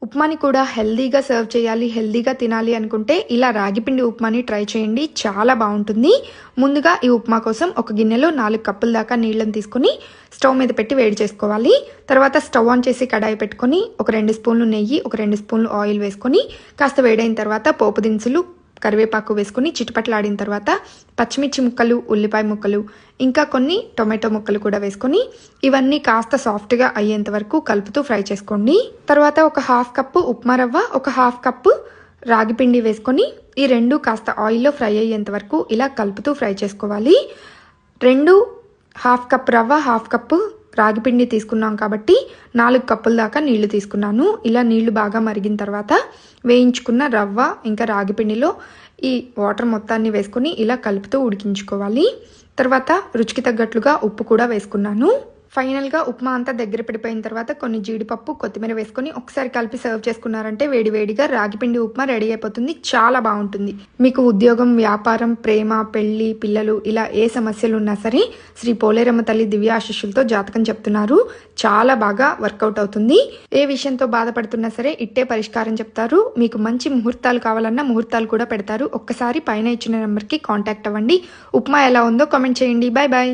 ఉప్మాని కూడా హెల్దీగా సర్వ్ చేయాలి, హెల్దీగా తినాలి అనుకుంటే ఇలా రాగిపిండి ఉప్మాని ట్రై చేయండి, చాలా బాగుంటుంది. ముందుగా ఈ ఉప్మా కోసం ఒక గిన్నెలో 4 కప్పుల దాకా నీళ్ళని తీసుకొని స్టవ్ మీద పెట్టి వేడి చేసుకోవాలి. తర్వాత స్టవ్ ఆన్ చేసి కడాయి పెట్టుకొని ఒక 2 స్పూన్లు నెయ్యి, ఒక 2 స్పూన్లు ఆయిల్ వేసుకొని కాస్త వేడైన తర్వాత పోపు దినుసులు, కరివేపాకు వేసుకొని చిటపట్లాడిన తర్వాత పచ్చిమిర్చి ముక్కలు, ఉల్లిపాయ ముక్కలు, ఇంకా కొన్ని టొమాటో ముక్కలు కూడా వేసుకొని ఇవన్నీ కాస్త సాఫ్ట్గా అయ్యేంత వరకు కలుపుతూ ఫ్రై చేసుకోండి. తర్వాత ఒక 1/2 కప్పు ఉప్మా రవ్వ, ఒక 1/2 కప్పు రాగి పిండి వేసుకొని ఈ రెండు కాస్త ఆయిల్లో ఫ్రై అయ్యేంత వరకు ఇలా కలుపుతూ ఫ్రై చేసుకోవాలి. 1/2 కప్పు రవ్వ, 1/2 కప్పు రాగి పిండి తీసుకున్నాం కాబట్టి 4 కప్పుల దాకా నీళ్లు తీసుకున్నాను. ఇలా నీళ్లు బాగా మరిగిన తర్వాత వేయించుకున్న రవ్వ ఇంకా రాగి పిండిలో ఈ వాటర్ మొత్తాన్ని వేసుకొని ఇలా కలుపుతూ ఉడికించుకోవాలి. తర్వాత రుచికి తగ్గట్లుగా ఉప్పు కూడా వేసుకున్నాను. ఫైనల్గా ఉప్మా అంతా దగ్గర పడిపోయిన తర్వాత కొన్ని జీడిపప్పు, కొత్తిమీర వేసుకొని ఒకసారి కలిపి సర్వ్ చేసుకున్నారంటే వేడివేడిగా రాగిపిండి ఉప్మా రెడీ అయిపోతుంది. చాలా బాగుంటుంది. మీకు ఉద్యోగం, వ్యాపారం, ప్రేమ, పెళ్లి, పిల్లలు ఇలా ఏ సమస్యలు ఉన్నా సరే శ్రీ పోలేరమ్మ తల్లి దివ్య ఆశీస్సులతో జాతకం చెప్తున్నారు. చాలా బాగా వర్కౌట్ అవుతుంది. ఏ విషయంతో బాధపడుతున్నా సరే ఇట్టే పరిష్కారం చెప్తారు. మీకు మంచి ముహూర్తాలు కావాలన్నా ముహూర్తాలు కూడా పెడతారు. ఒక్కసారి పైన ఇచ్చిన నెంబర్కి కాంటాక్ట్ అవ్వండి. ఉప్మా ఎలా ఉందో కామెంట్ చేయండి. Bye bye.